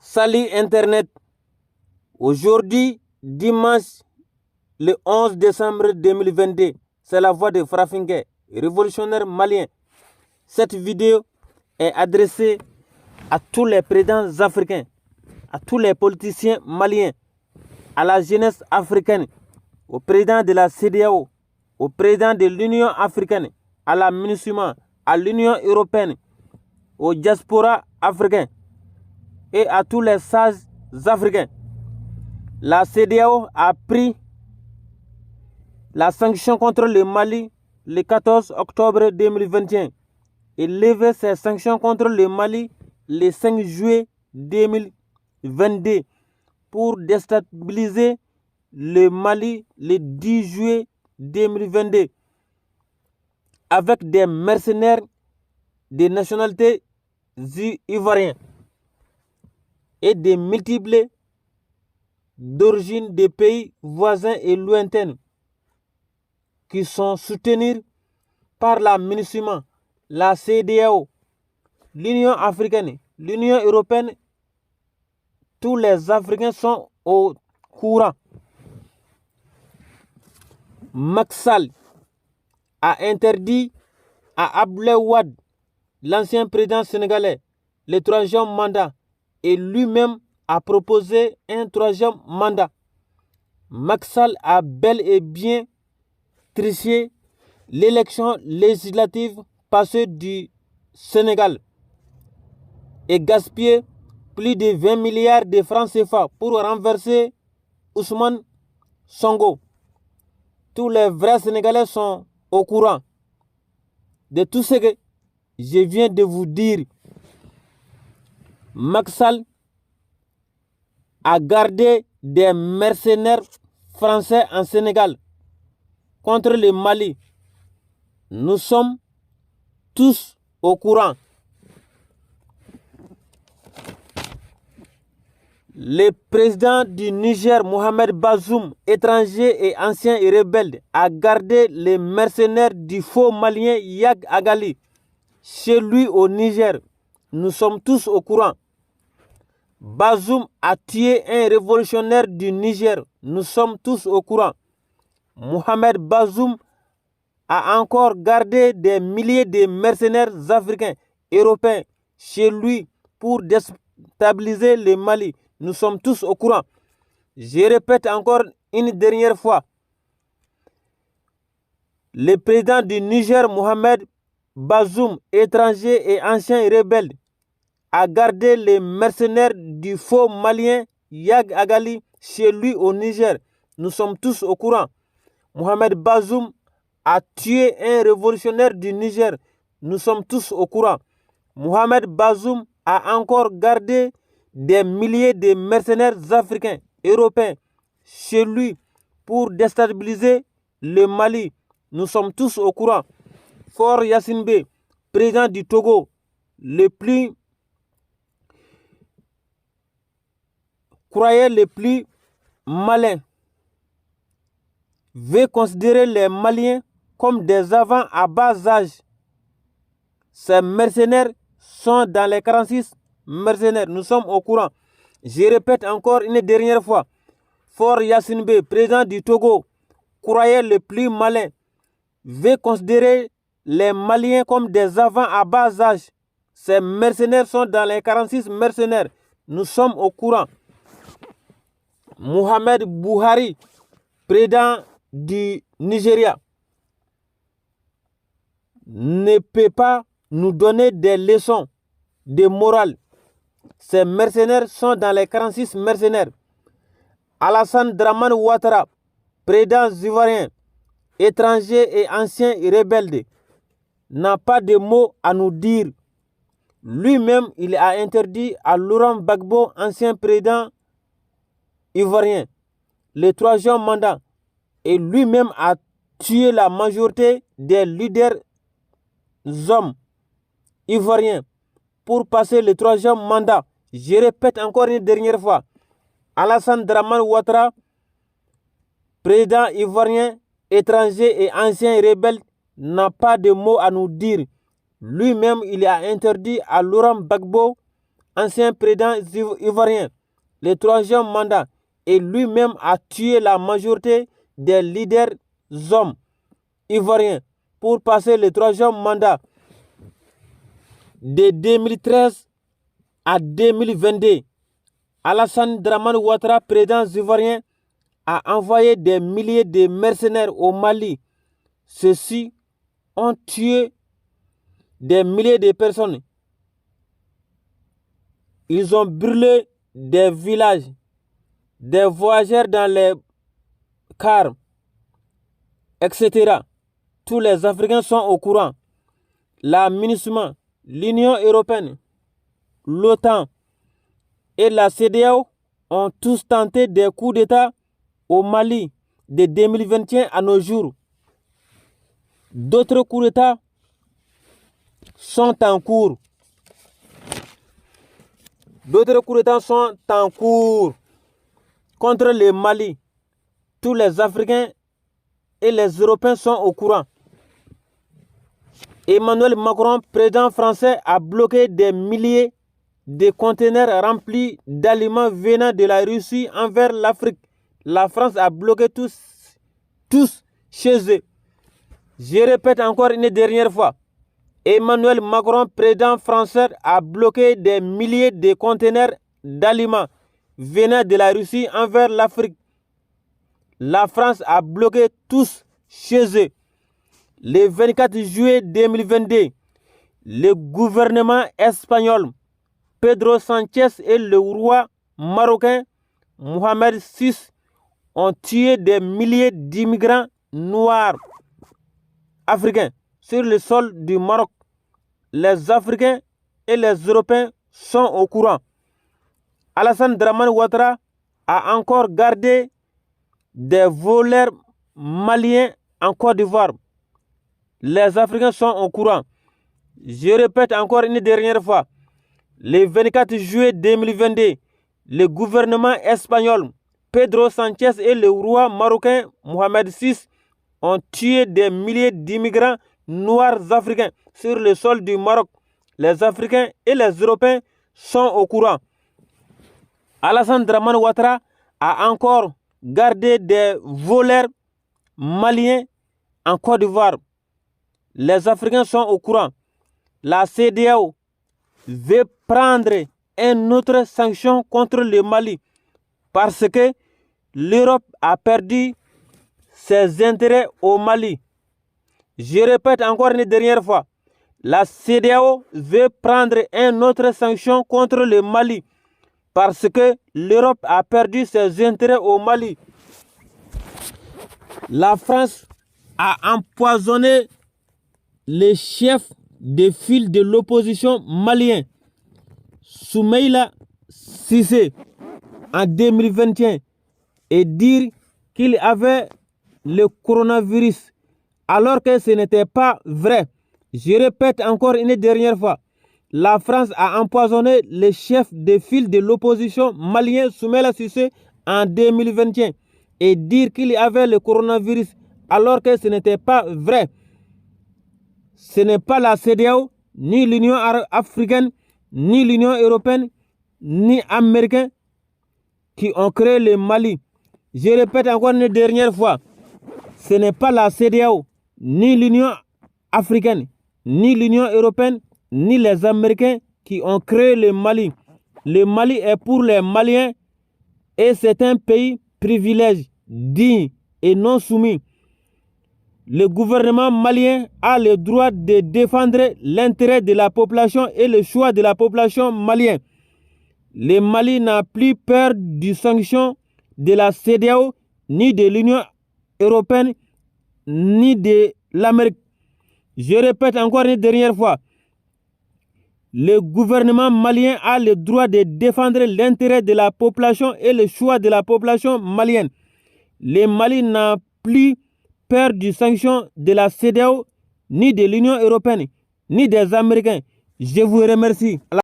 Salut Internet. Aujourd'hui, dimanche, le 11 décembre 2022, c'est la voix de Frafingue, révolutionnaire malien. Cette vidéo est adressée à tous les présidents africains, à tous les politiciens maliens, à la jeunesse africaine, au président de la CEDEAO, au président de l'Union africaine, à la MINUSMA, à l'Union européenne, au diaspora africain et à tous les sages africains. La CEDEAO a pris la sanction contre le Mali le 14 octobre 2021 et levé ses sanctions contre le Mali le 5 juillet 2022 pour déstabiliser le Mali le 10 juillet 2022 avec des mercenaires de nationalité ivoirienne et des multiples d'origine des pays voisins et lointains qui sont soutenus par la MINUSMA, la CEDEAO, l'Union africaine, l'Union européenne. Tous les Africains sont au courant. Macky Sall a interdit à Abdoulaye Wade, l'ancien président sénégalais, le troisième mandat et lui-même a proposé un troisième mandat. Macky Sall a bel et bien triché l'élection législative passée du Sénégal et gaspillé plus de 20 milliards de francs CFA pour renverser Ousmane Sonko. Tous les vrais Sénégalais sont au courant de tout ce que je viens de vous dire. Macky Sall a gardé des mercenaires français en Sénégal contre le Mali. Nous sommes tous au courant. Le président du Niger, Mohamed Bazoum, étranger et ancien rebelle, a gardé les mercenaires du faux malien Yag Agali chez lui au Niger. Nous sommes tous au courant. Bazoum a tué un révolutionnaire du Niger. Nous sommes tous au courant. Mohamed Bazoum a encore gardé des milliers de mercenaires africains, européens chez lui pour déstabiliser le Mali. Nous sommes tous au courant. Je répète encore une dernière fois. Le président du Niger, Mohamed Bazoum, étranger et ancien rebelle, a gardé les mercenaires du faux malien Yag Agali chez lui au Niger. Nous sommes tous au courant. Mohamed Bazoum a tué un révolutionnaire du Niger. Nous sommes tous au courant. Mohamed Bazoum a encore gardé des milliers de mercenaires africains, européens chez lui pour déstabiliser le Mali. Nous sommes tous au courant. Faure Gnassingbé, président du Togo, le plus malin, veut considérer les Maliens comme des avants à bas âge. Ces mercenaires sont dans les 46 mercenaires. Nous sommes au courant. Je répète encore une dernière fois. Faure Gnassingbé, président du Togo, croyait le plus malin, veut considérer les Maliens comme des avants à bas âge. Ces mercenaires sont dans les 46 mercenaires. Nous sommes au courant. Mohamed Buhari, président du Nigeria, ne peut pas nous donner des leçons de morale. Ces mercenaires sont dans les 46 mercenaires. Alassane Dramane Ouattara, président ivoirien, étranger et ancien rebelle, n'a pas de mots à nous dire. Lui-même, il a interdit à Laurent Gbagbo, ancien président ivoirien, le troisième mandat et lui-même a tué la majorité des leaders hommes ivoiriens pour passer le troisième mandat. Je répète encore une dernière fois. Alassane Dramane Ouattara, président ivoirien, étranger et ancien rebelle, n'a pas de mots à nous dire. Lui-même, il a interdit à Laurent Gbagbo, ancien président ivoirien, le troisième mandat, et lui-même a tué la majorité des leaders hommes ivoiriens pour passer le troisième mandat de 2013 à 2022. Alassane Dramane Ouattara, président ivoirien, a envoyé des milliers de mercenaires au Mali. Ceux-ci ont tué des milliers de personnes. Ils ont brûlé des villages, des voyageurs dans les cars, etc. Tous les Africains sont au courant. La MINUSMA, l'Union européenne, l'OTAN et la CEDEAO ont tous tenté des coups d'État au Mali de 2021 à nos jours. D'autres coups d'État sont en cours. D'autres coups d'État sont en cours contre le Mali. Tous les Africains et les Européens sont au courant. Emmanuel Macron, président français, a bloqué des milliers de conteneurs remplis d'aliments venant de la Russie envers l'Afrique. La France a bloqué tous chez eux. Je répète encore une dernière fois. Emmanuel Macron, président français, a bloqué des milliers de conteneurs d'aliments venant de la Russie envers l'Afrique. La France a bloqué tous chez eux. Le 24 juillet 2022, le gouvernement espagnol, Pedro Sánchez et le roi marocain Mohamed VI ont tué des milliers d'immigrants noirs africains sur le sol du Maroc. Les Africains et les Européens sont au courant. Alassane Dramane Ouattara a encore gardé des voleurs maliens en Côte d'Ivoire. Les Africains sont au courant. Je répète encore une dernière fois. Le 24 juillet 2022, le gouvernement espagnol, Pedro Sánchez et le roi marocain Mohamed VI ont tué des milliers d'immigrants noirs africains sur le sol du Maroc. Les Africains et les Européens sont au courant. Alassane Dramane Ouattara a encore gardé des voleurs maliens en Côte d'Ivoire. Les Africains sont au courant. La CEDEAO veut prendre une autre sanction contre le Mali parce que l'Europe a perdu ses intérêts au Mali. Je répète encore une dernière fois. La CEDEAO veut prendre une autre sanction contre le Mali parce que l'Europe a perdu ses intérêts au Mali. La France a empoisonné les chefs de file de l'opposition malien, Soumaïla Cissé, en 2021 et dire qu'il avait le coronavirus alors que ce n'était pas vrai. Je répète encore une dernière fois. La France a empoisonné le chef de file de l'opposition malien Soumaïla Cissé en 2021 et dire qu'il avait le coronavirus alors que ce n'était pas vrai. Ce n'est pas la CEDEAO, ni l'Union africaine, ni l'Union européenne, ni américaine qui ont créé le Mali. Je répète encore une dernière fois. Ce n'est pas la CEDEAO, ni l'Union africaine, ni l'Union européenne, ni les Américains qui ont créé le Mali. Le Mali est pour les Maliens et c'est un pays privilégié, digne et non soumis. Le gouvernement malien a le droit de défendre l'intérêt de la population et le choix de la population malienne. Le Mali n'a plus peur des sanctions de la CEDEAO, ni de l'Union européenne, ni de l'Amérique. Je répète encore une dernière fois. Le gouvernement malien a le droit de défendre l'intérêt de la population et le choix de la population malienne. Le Mali n'a plus peur des sanctions de la CEDEAO, ni de l'Union européenne, ni des Américains. Je vous remercie.